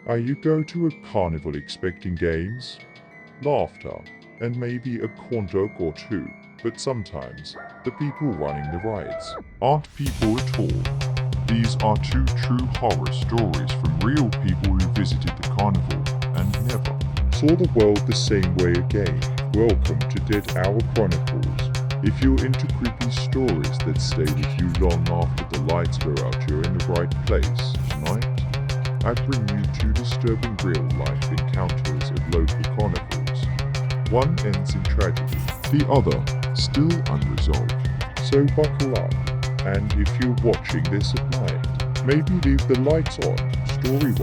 You go to a carnival expecting games, laughter, and maybe a corn dog or two, but sometimes the people running the rides aren't people at all. These are two true horror stories from real people who visited the carnival and never saw the world the same way again. Welcome to Dead Hour Chronicles. If you're into creepy stories that stay with you long after the lights go out, you're in the right place. Tonight, I bring you two disturbing real-life encounters at local carnivals. One ends in tragedy, the other still unresolved. So buckle up, and if you're watching this at night, maybe leave the lights on. Story 1.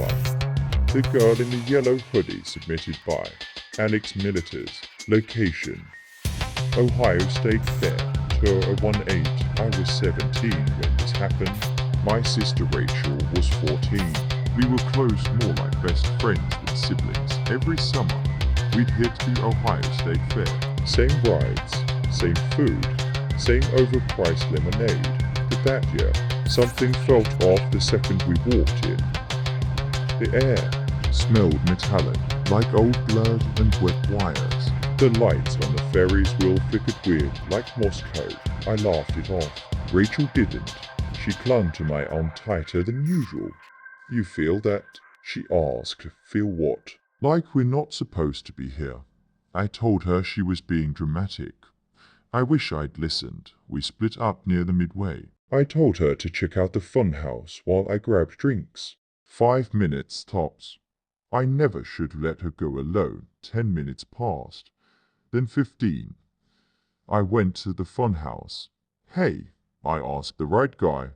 The Girl in the Yellow Hoodie, submitted by Alex Militers. Location: Ohio State Fair, Tour 18. I was 17 when this happened. My sister Rachel was 14. We were close, more like best friends than siblings. Every summer, we'd hit the Ohio State Fair. Same rides, same food, same overpriced lemonade. But that year, something felt off the second we walked in. The air smelled metallic, like old blood and wet wires. The lights on the Ferris wheel flickered weird, like Morse code. I laughed it off. Rachel didn't. She clung to my arm tighter than usual. "You feel that?" she asked. "Feel what?" "Like we're not supposed to be here." I told her she was being dramatic. I wish I'd listened. We split up near the midway. I told her to check out the funhouse while I grabbed drinks. 5 minutes tops. I never should let her go alone. 10 minutes passed. Then 15. I went to the funhouse. "Hey," I asked the right guy,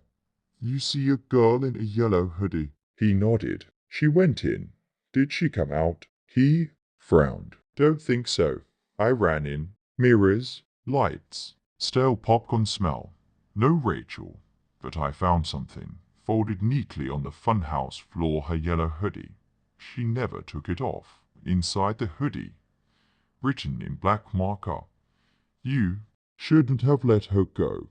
"you see a girl in a yellow hoodie?" He nodded. "She went in. Did she come out?" He frowned. "Don't think so." I ran in. Mirrors, lights, stale popcorn smell. No Rachel, but I found something, folded neatly on the funhouse floor, her yellow hoodie. She never took it off. Inside the hoodie, written in black marker, "You shouldn't have let her go."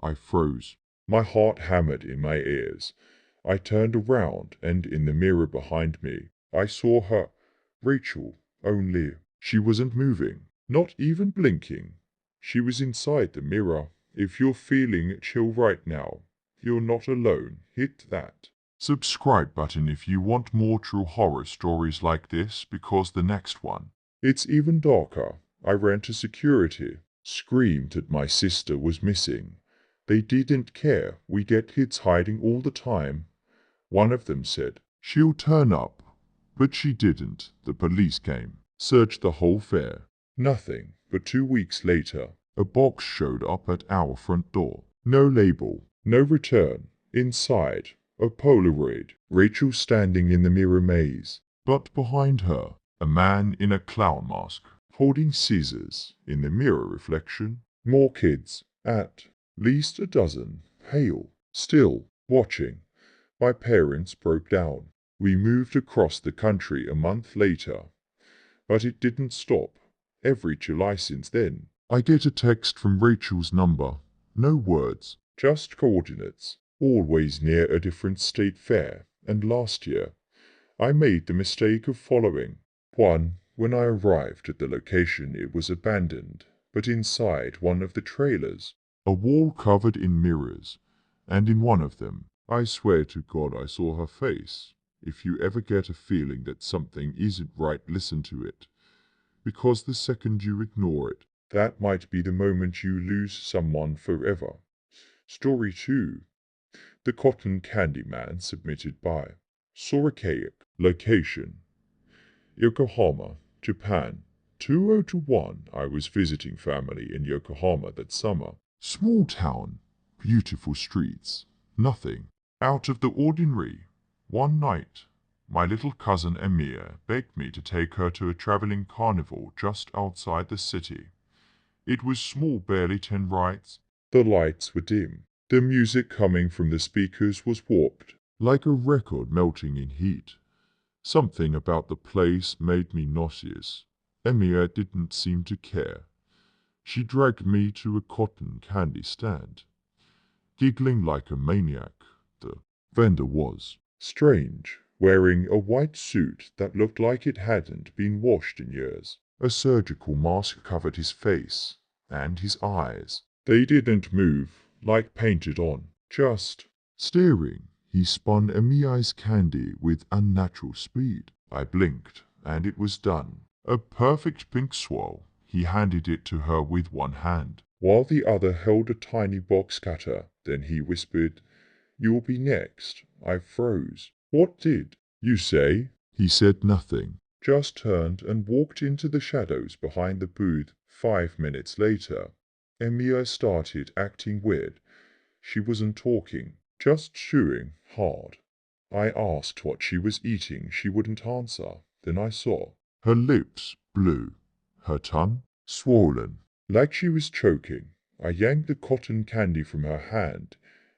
I froze. My heart hammered in my ears. I turned around, and in the mirror behind me, I saw her, Rachel, only she wasn't moving, not even blinking. She was inside the mirror. If you're feeling chill right now, you're not alone. Hit that subscribe button if you want more true horror stories like this, because the next one, it's even darker. I ran to security, screamed that my sister was missing. They didn't care. We get kids hiding all the time. One of them said, "She'll turn up." But she didn't. The police came, searched the whole fair. Nothing. But 2 weeks later, a box showed up at our front door. No label, no return. Inside, a Polaroid. Rachel standing in the mirror maze. But behind her, a man in a clown mask, holding scissors. In the mirror reflection, more kids, at least a dozen, pale, still, watching. My parents broke down. We moved across the country a month later. But it didn't stop. Every July since then, I get a text from Rachel's number. No words, just coordinates. Always near a different state fair. And last year, I made the mistake of following one. When I arrived at the location, it was abandoned, but inside one of the trailers, a wall covered in mirrors, and in one of them, I swear to God I saw her face. If you ever get a feeling that something isn't right, listen to it. Because the second you ignore it, that might be the moment you lose someone forever. Story 2. The Cotton Candy Man, submitted by Sorakayak. Location: Yokohama, Japan. 2021. I was visiting family in Yokohama that summer. Small town, beautiful streets, nothing out of the ordinary. One night, my little cousin Emir begged me to take her to a traveling carnival just outside the city. It was small, barely 10 rides. The lights were dim. The music coming from the speakers was warped, like a record melting in heat. Something about the place made me nauseous. Emir didn't seem to care. She dragged me to a cotton candy stand, giggling like a maniac. The vendor was strange. wearing a white suit that looked like it hadn't been washed in years. A surgical mask covered his face and his eyes. They didn't move, like painted on, just staring. He spun Emiya's candy with unnatural speed. I blinked, and it was done. A perfect pink swirl. He handed it to her with one hand, while the other held a tiny box cutter. Then he whispered, "You'll be next." I froze. What did you say? He said nothing, just turned and walked into the shadows behind the booth. 5 minutes later, Emiya started acting weird. She wasn't talking, just chewing hard. I asked what she was eating. She wouldn't answer. Then I saw her lips blue, her tongue swollen, like she was choking. I yanked the cotton candy from her hand.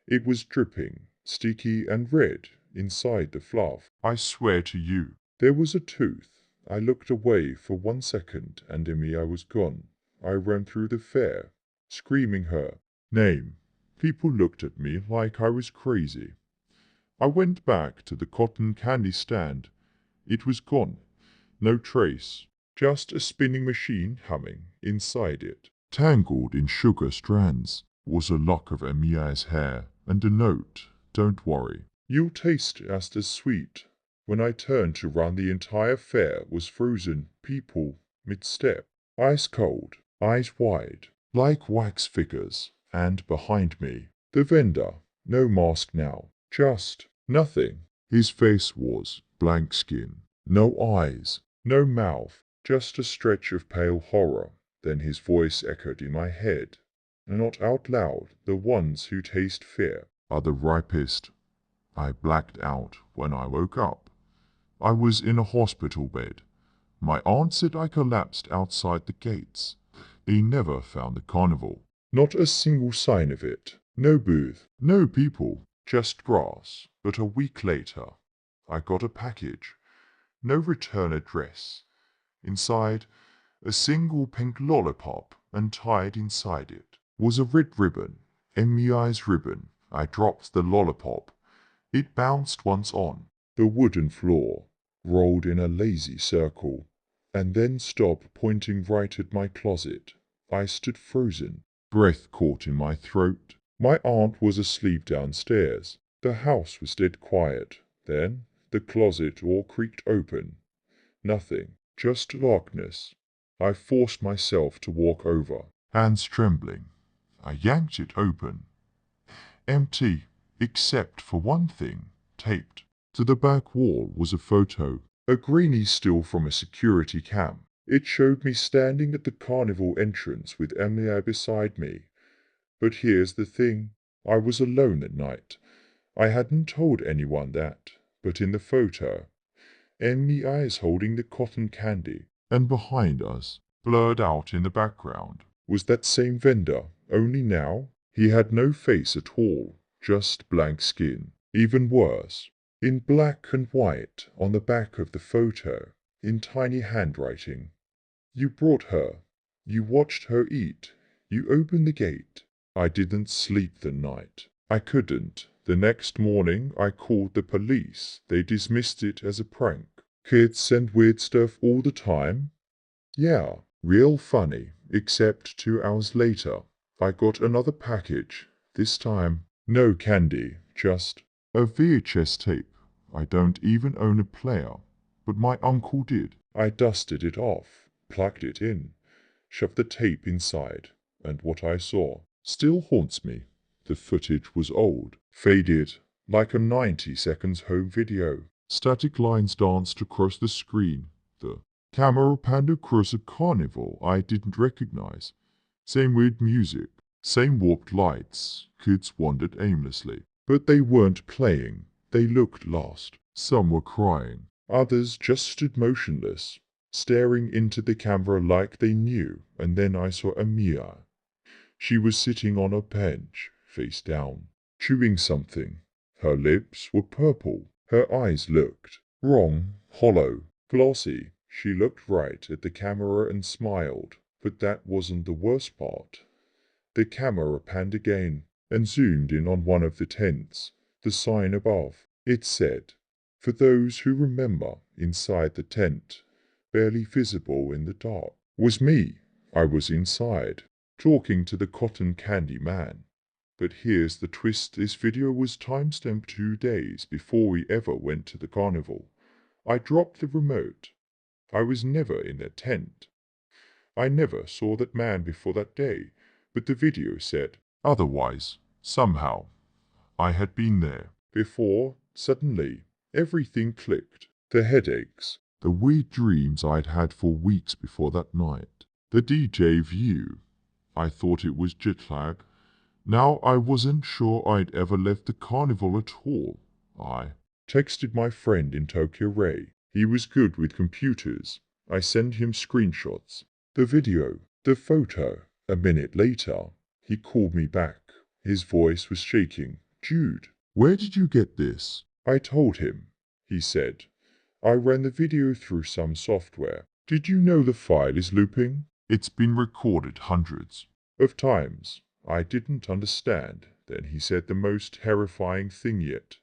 It was dripping, sticky and red inside the fluff. I swear to you, there was a tooth. I looked away for 1 second and Emiya was gone. I ran through the fair, screaming her name. People looked at me like I was crazy. I went back to the cotton candy stand. It was gone. No trace. Just a spinning machine humming inside it. Tangled in sugar strands was a lock of Emiya's hair and a note. "Don't worry. You'll taste just as sweet." When I turned to run, the entire fair was frozen. People mid-step. Ice cold. Eyes wide. Like wax figures. And behind me, the vendor. No mask now. Just nothing. His face was blank skin. No eyes. No mouth. Just a stretch of pale horror. Then his voice echoed in my head. Not out loud. "The ones who taste fear are the ripest." I blacked out when I woke up. I was in a hospital bed. My aunt said I collapsed outside the gates. They never found the carnival. Not a single sign of it. No booth. No people. Just grass. But a week later, I got a package. No return address. Inside, a single pink lollipop, and tied inside it was a red ribbon. Emiya's ribbon. I dropped the lollipop. It bounced once on the wooden floor, rolled in a lazy circle, and then stopped, pointing right at my closet. I stood frozen, breath caught in my throat. My aunt was asleep downstairs. The house was dead quiet. Then the closet door creaked open. Nothing, just darkness. I forced myself to walk over, hands trembling. I yanked it open. Empty, except for one thing. Taped to the back wall was a photo, a grainy still from a security cam. It showed me standing at the carnival entrance with Emiya beside me. But here's the thing. I was alone at night. I hadn't told anyone that. But in the photo, Emiya is holding the cotton candy. And behind us, blurred out in the background, was that same vendor. Only now, he had no face at all. Just blank skin. Even worse, in black and white on the back of the photo, in tiny handwriting. "You brought her. You watched her eat. You opened the gate." I didn't sleep the night. I couldn't. The next morning I called the police. They dismissed it as a prank. Kids send weird stuff all the time. Yeah, real funny. Except 2 hours later, I got another package. This time, no candy, just a VHS tape. I don't even own a player, but my uncle did. I dusted it off, plugged it in, shoved the tape inside, and what I saw still haunts me. The footage was old, faded, like a 90 seconds home video. Static lines danced across the screen. The camera panned across a carnival I didn't recognize. Same weird music, same warped lights. Kids wandered aimlessly. But they weren't playing. They looked lost. Some were crying. Others just stood motionless, staring into the camera like they knew. And then I saw Emiya. She was sitting on a bench, face down, chewing something. Her lips were purple. Her eyes looked wrong, hollow, glossy. She looked right at the camera and smiled. But that wasn't the worst part. The camera panned again and zoomed in on one of the tents. The sign above. It said, For those who remember, inside the tent, barely visible in the dark, was me. I was inside, talking to the cotton candy man. But here's the twist, this video was timestamped 2 days before we ever went to the carnival. I dropped the remote. I was never in that tent. I never saw that man before that day, but the video said otherwise. Somehow, I had been there before. Suddenly, everything clicked. The headaches, the weird dreams I'd had for weeks before that night, the DJ view. I thought it was jet lag. Now I wasn't sure I'd ever left the carnival at all. I texted my friend in Tokyo, Ray. He was good with computers. I sent him screenshots, the video, the photo. A minute later, he called me back. His voice was shaking. Jude, where did you get this? I told him. He said, I ran the video through some software. Did you know the file is looping? It's been recorded hundreds of times. I didn't understand. Then he said the most terrifying thing yet.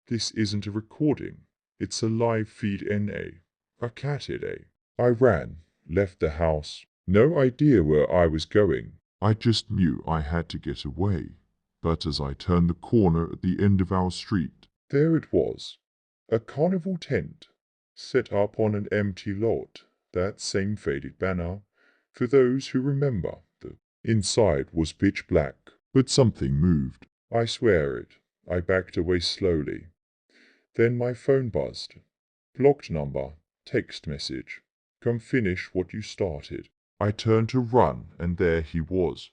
This isn't a recording. It's a live feed a cat I ran, left the house. No idea where I was going. I just knew I had to get away. But as I turned the corner at the end of our street, there it was. A carnival tent, set up on an empty lot. That same faded banner. For those who remember, the inside was pitch black, but something moved. I swear it. I backed away slowly. Then my phone buzzed. Blocked number, text message. Come finish what you started. I turned to run, and there he was.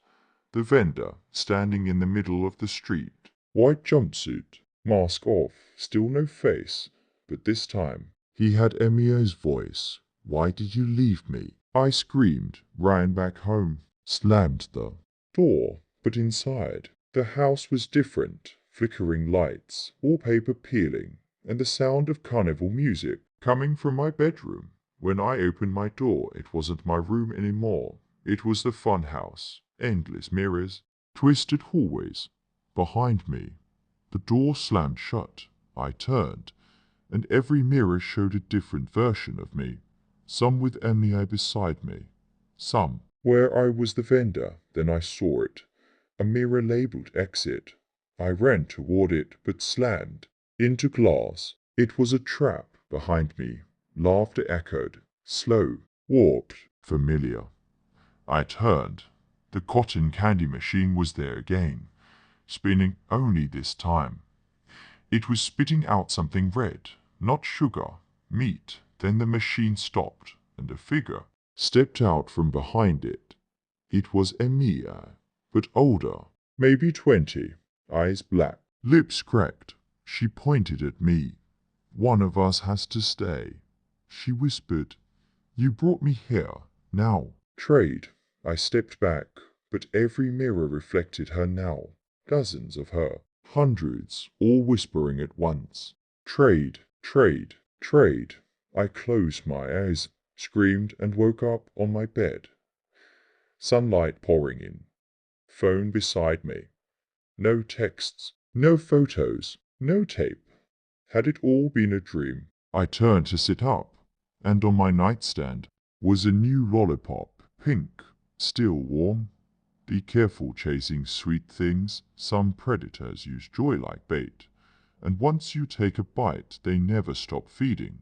The vendor, standing in the middle of the street. White jumpsuit, mask off, still no face. But this time, he had Emiya's voice. Why did you leave me? I screamed, ran back home, slammed the door. But inside, the house was different. Flickering lights, wallpaper peeling, and the sound of carnival music coming from my bedroom. When I opened my door, it wasn't my room anymore. It was the fun house. Endless mirrors, twisted hallways. Behind me, the door slammed shut. I turned, and every mirror showed a different version of me. Some with Emiya beside me. Some where I was the vendor. Then I saw it. A mirror labeled exit. I ran toward it, but slammed into glass. It was a trap. Behind me, laughter echoed, slow, warped, familiar. I turned. The cotton candy machine was there again, spinning, only this time. It was spitting out something red, not sugar, meat. Then the machine stopped, and a figure stepped out from behind it. It was Emiya, but older, maybe 20, eyes black, lips cracked. She pointed at me. One of us has to stay, she whispered. You brought me here, now. Trade. I stepped back, but every mirror reflected her now. Dozens of her, hundreds, all whispering at once. Trade, trade, trade. I closed my eyes, screamed, and woke up on my bed. Sunlight pouring in. Phone beside me. No texts, no photos, no tape. Had it all been a dream? I turned to sit up, and on my nightstand was a new lollipop, pink, still warm. Be careful chasing sweet things. Some predators use joy like bait, and once you take a bite, they never stop feeding.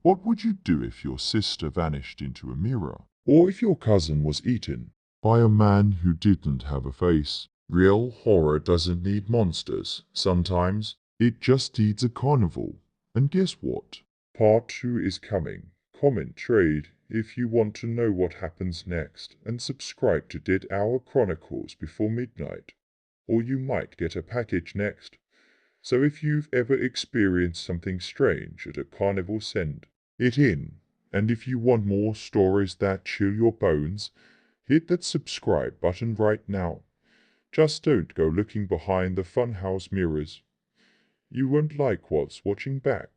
What would you do if your sister vanished into a mirror? Or if your cousin was eaten by a man who didn't have a face? Real horror doesn't need monsters. Sometimes it just needs a carnival. And guess what? Part 2 is coming. Comment trade if you want to know what happens next, and subscribe to Dead Hour Chronicles before midnight, or you might get a package next. So if you've ever experienced something strange at a carnival, send it in. And if you want more stories that chill your bones, hit that subscribe button right now. Just don't go looking behind the funhouse mirrors. You won't like what's watching back.